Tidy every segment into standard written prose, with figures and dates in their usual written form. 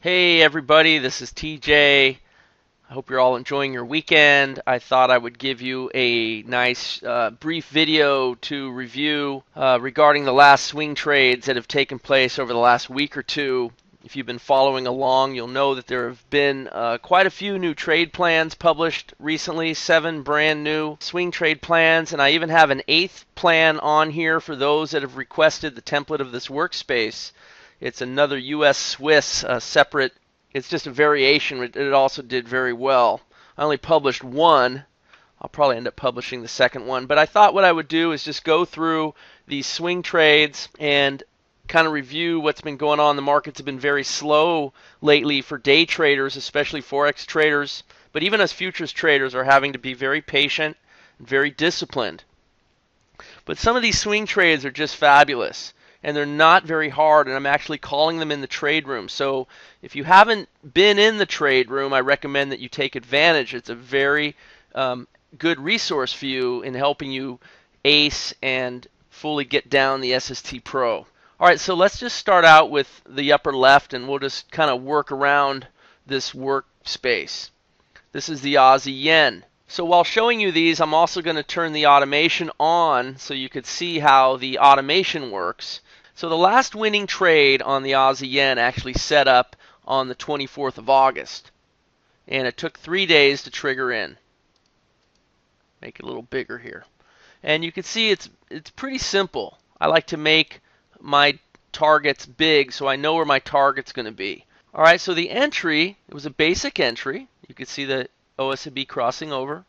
Hey everybody, this is TJ. I hope you're all enjoying your weekend. I thought I would give you a nice brief video to review regarding the last swing trades that have taken place over the last week or two. If you've been following along, you'll know that there have been quite a few new trade plans published recently, 7 brand new swing trade plans, and I even have an 8th plan on here for those that have requested the template of this workspace. It's another US Swiss separate. It's just a variation. It also did very well. I only published one. I'll probably end up publishing the second one. But I thought what I would do is just go through these swing trades and kind of review what's been going on. The markets have been very slow lately for day traders, especially Forex traders. But even us futures traders are having to be very patient and very disciplined. But some of these swing trades are just fabulous. And they're not very hard, and I'm actually calling them in the trade room. So if you haven't been in the trade room, I recommend that you take advantage. It's a very good resource for you in helping you ace and fully get down the SST Pro. All right, so let's just start out with the upper left, and we'll just kind of work around this workspace. This is the Aussie Yen. So while showing you these, I'm also going to turn the automation on so you could see how the automation works. So the last winning trade on the Aussie Yen actually set up on the 24th of August. And it took 3 days to trigger in. Make it a little bigger here. And you can see it's pretty simple. I like to make my targets big so I know where my target's going to be. Alright, so the entry, it was a basic entry. You can see the OSB crossing over.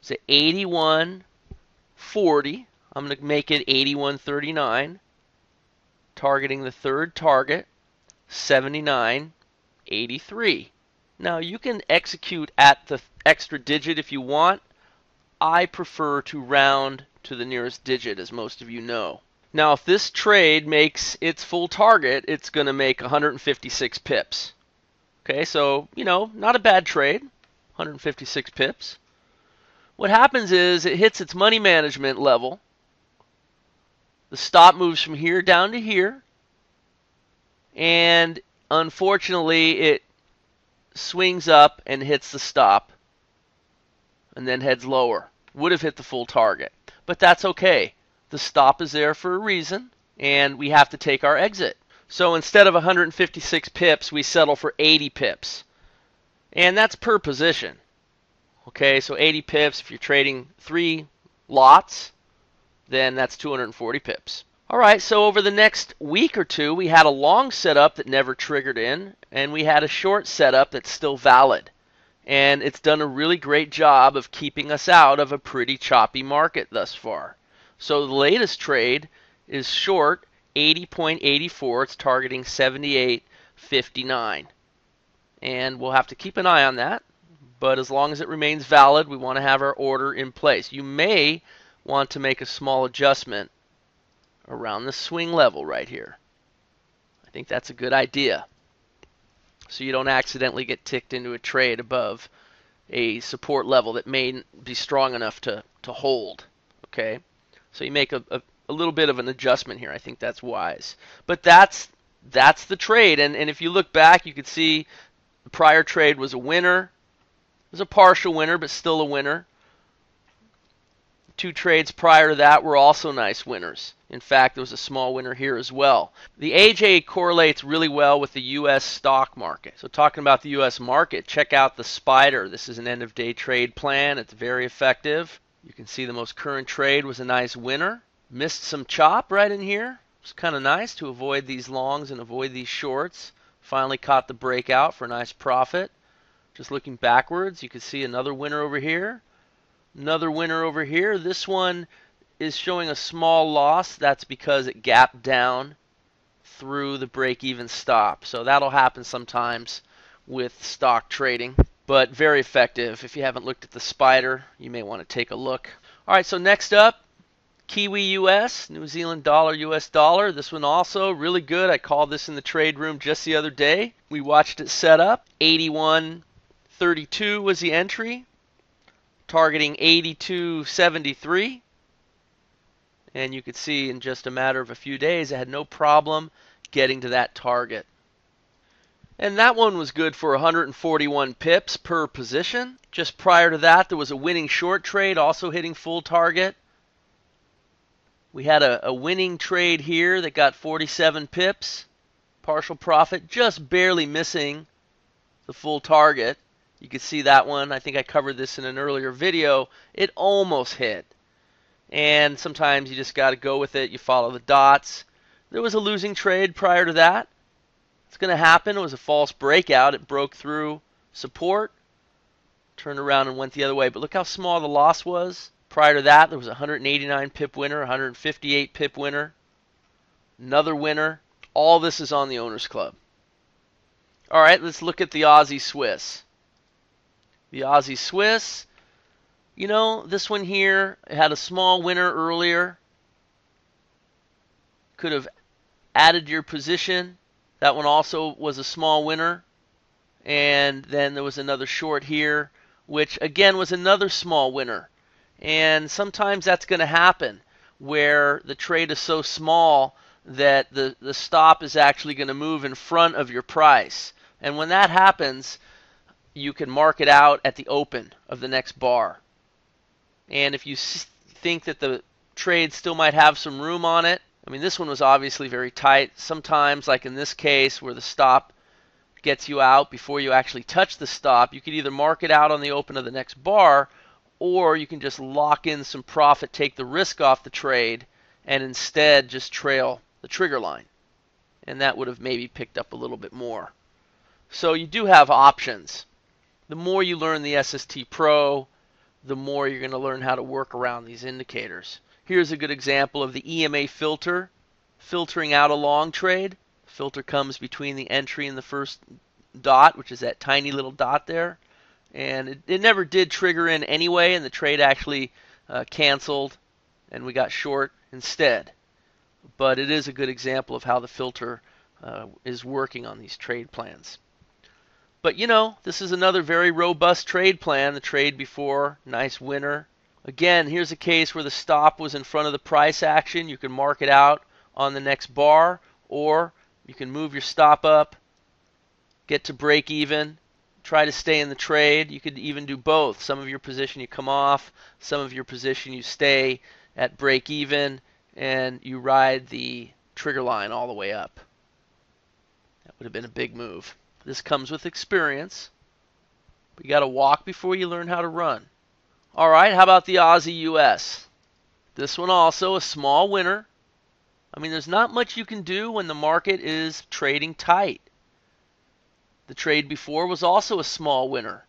It's at 81.40. I'm going to make it 81.39. Targeting the third target, 79.83. Now you can execute at the extra digit if you want. I prefer to round to the nearest digit, as most of you know. Now if this trade makes its full target, it's going to make 156 pips. Okay, so, not a bad trade, 156 pips. What happens is it hits its money management level. The stop moves from here down to here, and unfortunately it swings up and hits the stop and then heads lower. Would have hit the full target, but that's okay. The stop is there for a reason, and we have to take our exit. So instead of 156 pips, we settle for 80 pips, and that's per position. Okay, so 80 pips if you're trading 3 lots, then that's 240 pips. All right, so over the next week or two, we had a long setup that never triggered in, and we had a short setup that's still valid. And it's done a really great job of keeping us out of a pretty choppy market thus far. So the latest trade is short 80.84. It's targeting 78.59. And we'll have to keep an eye on that. But as long as it remains valid, we want to have our order in place. You may want to make a small adjustment around the swing level right here. I think that's a good idea, so you don't accidentally get ticked into a trade above a support level that may be strong enough to hold. Okay, so you make a little bit of an adjustment here. I think that's wise. But that's the trade, and if you look back, you could see the prior trade was a winner. It was a partial winner, but still a winner. 2 trades prior to that were also nice winners. In fact, there was a small winner here as well. The AJ correlates really well with the U.S. stock market. So talking about the U.S. market, check out the Spider. This is an end-of-day trade plan. It's very effective. You can see the most current trade was a nice winner. Missed some chop right in here. It's kind of nice to avoid these longs and avoid these shorts. Finally caught the breakout for a nice profit. Just looking backwards, you can see another winner over here. Another winner over here. This one is showing a small loss. That's because it gapped down through the break-even stop. So that'll happen sometimes with stock trading, but very effective. If you haven't looked at the Spider, you may want to take a look. All right, so next up, Kiwi US, New Zealand dollar, US dollar. This one also really good. I called this in the trade room just the other day. We watched it set up. 81.32 was the entry, targeting 82.73. And you could see in just a matter of a few days, I had no problem getting to that target. And that one was good for 141 pips per position. Just prior to that, there was a winning short trade also hitting full target. We had a winning trade here that got 47 pips. Partial profit, just barely missing the full target. You can see that one. I think I covered this in an earlier video. It almost hit. And sometimes you just got to go with it. You follow the dots. There was a losing trade prior to that. It's going to happen. It was a false breakout. It broke through support, turned around and went the other way. But look how small the loss was. Prior to that, there was a 189 pip winner, 158 pip winner, another winner. All this is on the Owners Club. All right, let's look at the Aussie Swiss. The Aussie Swiss, you know, this one here had a small winner earlier. Could have added your position. That one also was a small winner. And then there was another short here, which again was another small winner. And sometimes that's going to happen where the trade is so small that the stop is actually going to move in front of your price. And when that happens, you can mark it out at the open of the next bar. And if you think that the trade still might have some room on it, I mean, this one was obviously very tight. Sometimes, like in this case, where the stop gets you out before you actually touch the stop, you could either mark it out on the open of the next bar, or you can just lock in some profit, take the risk off the trade, and instead just trail the trigger line. And that would have maybe picked up a little bit more. So you do have options. The more you learn the SST Pro, the more you're going to learn how to work around these indicators. Here's a good example of the EMA filter, filtering out a long trade. Filter comes between the entry and the first dot, which is that tiny little dot there. And it never did trigger in anyway, and the trade actually canceled, and we got short instead. But it is a good example of how the filter is working on these trade plans. But you know, this is another very robust trade plan. The trade before, nice winner. Again, here's a case where the stop was in front of the price action. You can mark it out on the next bar, or you can move your stop up, get to break even, try to stay in the trade. You could even do both. Some of your position you come off, some of your position you stay at break even, and you ride the trigger line all the way up. That would have been a big move. This comes with experience. But you got to walk before you learn how to run. All right, how about the Aussie US? This one also a small winner. I mean, there's not much you can do when the market is trading tight. The trade before was also a small winner.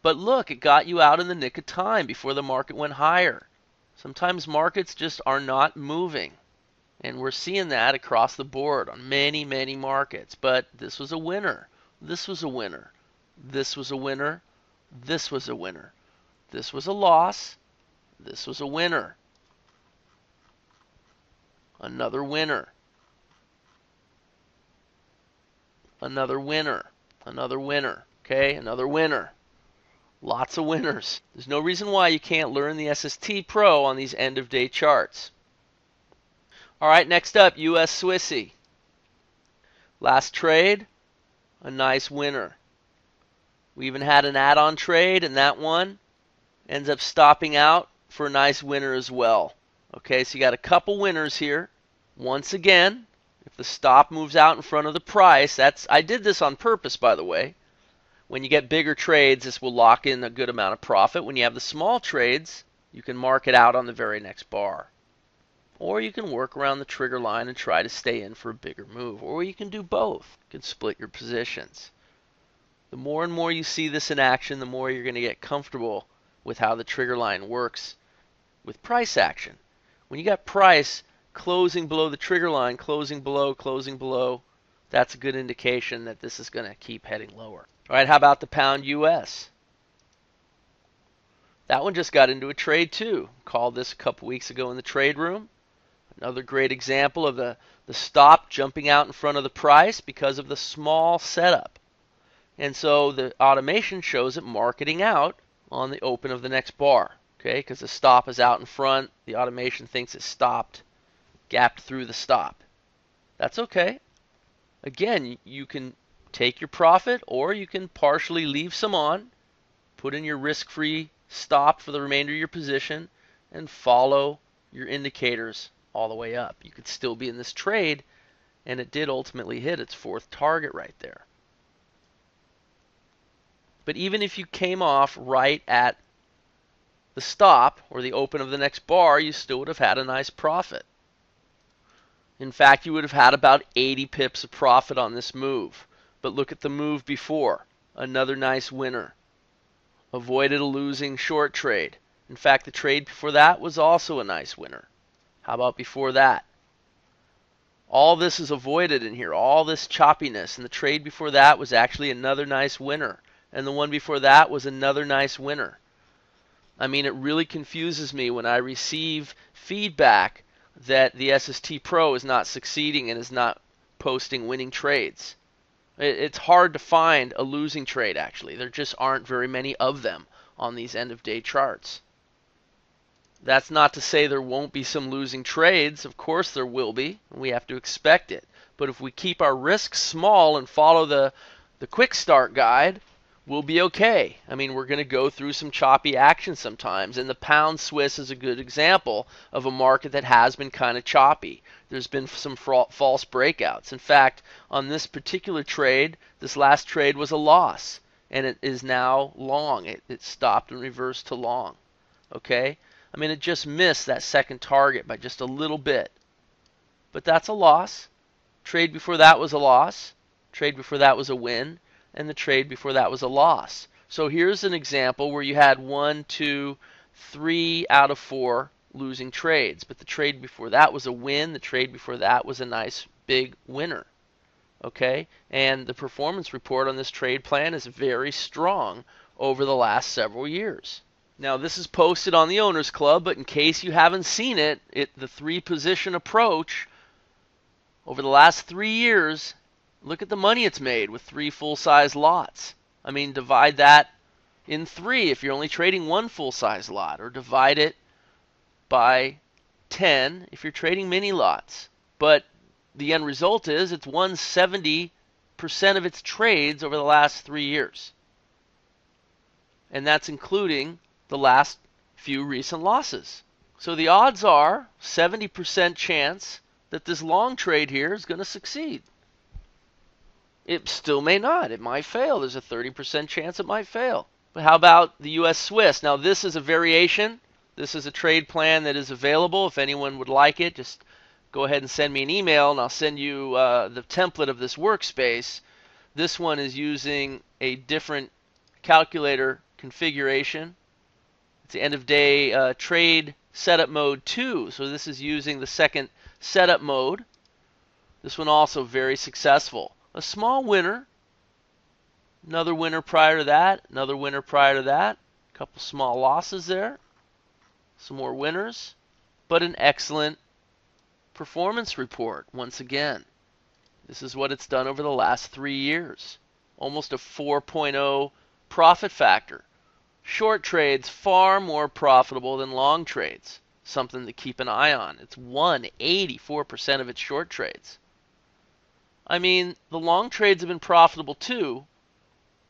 But look, it got you out in the nick of time before the market went higher. Sometimes markets just are not moving. And we're seeing that across the board on many, many markets. But this was a winner. This was a winner. This was a winner. This was a winner. This was a loss. This was a winner. Another winner. Another winner. Another winner. Okay, another winner. Lots of winners. There's no reason why you can't learn the SST Pro on these end-of-day charts. All right, next up, US Swissy. Last trade, a nice winner. We even had an add-on trade, and that one ends up stopping out for a nice winner as well. Okay, so you got a couple winners here. Once again, if the stop moves out in front of the price, I did this on purpose, by the way. When you get bigger trades, this will lock in a good amount of profit. When you have the small trades, you can mark it out on the very next bar. Or you can work around the trigger line and try to stay in for a bigger move. Or you can do both. You can split your positions. The more and more you see this in action, the more you're going to get comfortable with how the trigger line works with price action. When you got price closing below the trigger line, closing below, that's a good indication that this is going to keep heading lower. All right, how about the pound US? That one just got into a trade too. Called this a couple weeks ago in the trade room. Another great example of the stop jumping out in front of the price because of the small setup. And so the automation shows it marketing out on the open of the next bar. Okay, because the stop is out in front. The automation thinks it stopped, gapped through the stop. That's okay. Again, you can take your profit, or you can partially leave some on, put in your risk-free stop for the remainder of your position, and follow your indicators all the way up. You could still be in this trade, and it did ultimately hit its fourth target right there. But even if you came off right at the stop or the open of the next bar, you still would have had a nice profit. In fact, you would have had about 80 pips of profit on this move. But look at the move before. Another nice winner. Avoided a losing short trade. In fact, the trade before that was also a nice winner. How about before that? All this is avoided in here, all this choppiness. And the trade before that was actually another nice winner. And the one before that was another nice winner. I mean, it really confuses me when I receive feedback that the SST Pro is not succeeding and is not posting winning trades. It's hard to find a losing trade, actually. There just aren't very many of them on these end-of-day charts. That's not to say there won't be some losing trades. Of course there will be. We have to expect it. But if we keep our risks small and follow the quick start guide, we'll be okay. I mean, we're going to go through some choppy action sometimes, and the pound Swiss is a good example of a market that has been kind of choppy. There's been some false breakouts. In fact, on this particular trade, this last trade was a loss, and it is now long. It stopped and reversed to long. Okay? I mean, it just missed that second target by just a little bit. But that's a loss. Trade before that was a loss. Trade before that was a win. And the trade before that was a loss. So here's an example where you had 1, 2, 3 out of 4 losing trades. But the trade before that was a win. The trade before that was a nice big winner. Okay? And the performance report on this trade plan is very strong over the last several years. Now, this is posted on the Owners Club, but in case you haven't seen it, the 3-position approach over the last 3 years, look at the money it's made with 3 full-size lots. I mean, divide that in 3 if you're only trading 1 full-size lot, or divide it by 10 if you're trading mini lots. But the end result is it's won 70% of its trades over the last 3 years. And that's including the last few recent losses. So the odds are 70% chance that this long trade here is going to succeed. It still may not. It might fail. There's a 30% chance it might fail. But how about the US Swiss? Now this is a variation. This is a trade plan that is available. If anyone would like it, just go ahead and send me an email and I'll send you the template of this workspace. This one is using a different calculator configuration. It's the end of day trade setup mode 2. So this is using the second setup mode. This one also very successful. A small winner. Another winner prior to that. Another winner prior to that. A couple small losses there. Some more winners. But an excellent performance report once again. This is what it's done over the last 3 years. Almost a 4.0 profit factor. Short trades far more profitable than long trades. Something to keep an eye on. It's won 84% of its short trades. I mean, the long trades have been profitable too.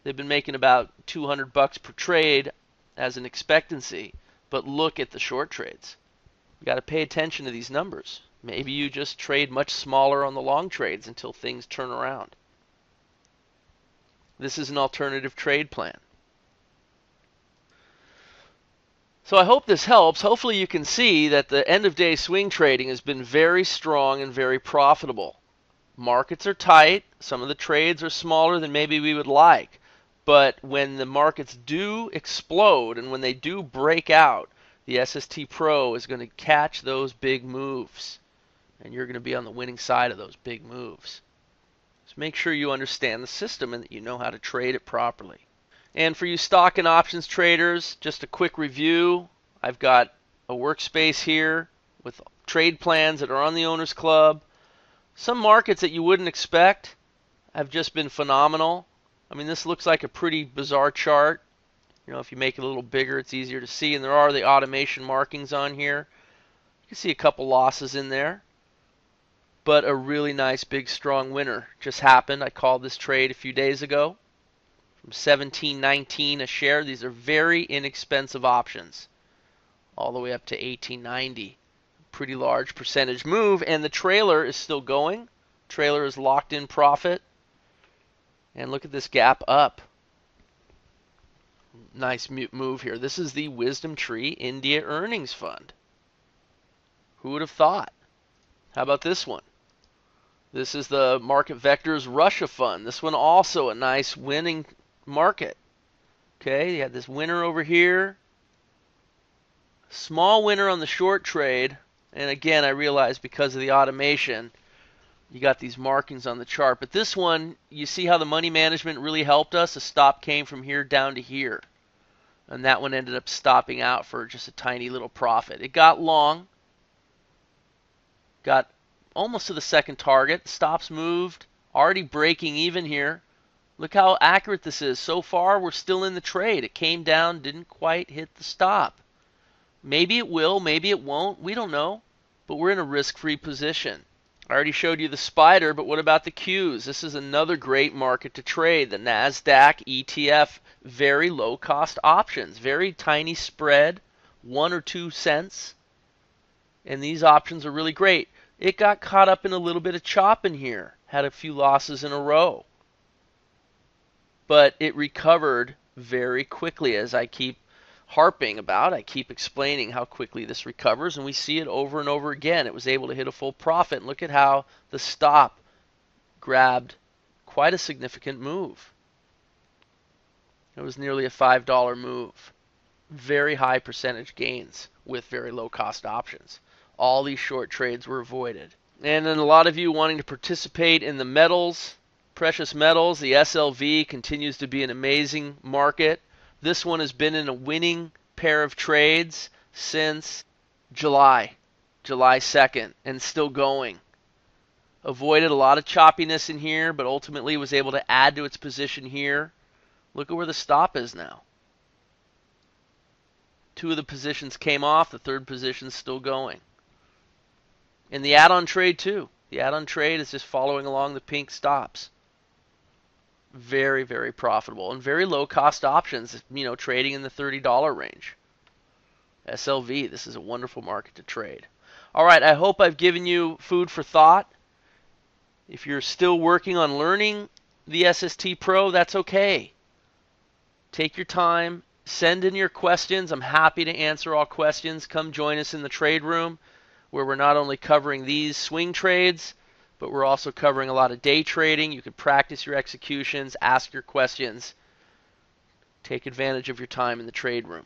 They've been making about $200 per trade as an expectancy. But look at the short trades. You got to pay attention to these numbers. Maybe you just trade much smaller on the long trades until things turn around. This is an alternative trade plan. So I hope this helps. Hopefully you can see that the end-of-day swing trading has been very strong and very profitable. Markets are tight. Some of the trades are smaller than maybe we would like. But when the markets do explode and when they do break out, the SST Pro is going to catch those big moves. And you're going to be on the winning side of those big moves. So make sure you understand the system and that you know how to trade it properly. And for you stock and options traders, just a quick review. I've got a workspace here with trade plans that are on the Owners Club. Some markets that you wouldn't expect have just been phenomenal. I mean, this looks like a pretty bizarre chart. You know, if you make it a little bigger, it's easier to see. And there are the automation markings on here. You can see a couple losses in there. but a really nice big strong winner just happened. I called this trade a few days ago from 17.19 a share. These are very inexpensive options, all the way up to 18.90. Pretty large percentage move, and the trailer is still going. Trailer is locked in profit. And look at this gap up. Nice move here. This is the Wisdomtree India Earnings Fund. Who would have thought? How about this one? This is the Market Vectors Russia Fund. This one also a nice winning market. Okay, you had this winner over here. Small winner on the short trade. And again, I realize because of the automation, you got these markings on the chart. But this one, you see how the money management really helped us? The stop came from here down to here. And that one ended up stopping out for just a tiny little profit. It got long. Got almost to the second target. Stops moved. Already breaking even here. Look how accurate this is. So far, we're still in the trade. It came down, didn't quite hit the stop. Maybe it will, maybe it won't. We don't know. But we're in a risk-free position. I already showed you the spider, but what about the Qs? This is another great market to trade. The NASDAQ ETF, very low-cost options. Very tiny spread, 1 or 2 cents. And these options are really great. It got caught up in a little bit of chop in here. Had a few losses in a row. But it recovered very quickly, as I keep harping about. I keep explaining how quickly this recovers, and we see it over and over again. It was able to hit a full profit, and look at how the stop grabbed quite a significant move. It was nearly a $5 move. Very high percentage gains with very low cost options. All these short trades were avoided. And then a lot of you wanting to participate in the metals, precious metals. The SLV continues to be an amazing market. This one has been in a winning pair of trades since July 2nd, and still going. Avoided a lot of choppiness in here, but ultimately was able to add to its position here. Look at where the stop is now. 2 of the positions came off, the 3rd position's still going. And the add-on trade too. The add-on trade is just following along the pink stops. Very, very profitable and very low cost options, trading in the $30 range. SLV, this is a wonderful market to trade. All right, I hope I've given you food for thought. If you're still working on learning the SST Pro, that's okay. Take your time, send in your questions. I'm happy to answer all questions. Come join us in the trade room, where we're not only covering these swing trades, but we're also covering a lot of day trading. You can practice your executions, ask your questions, take advantage of your time in the trade room.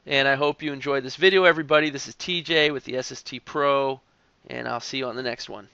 And I hope you enjoyed this video, everybody. This is TJ with the SST Pro, and I'll see you on the next one.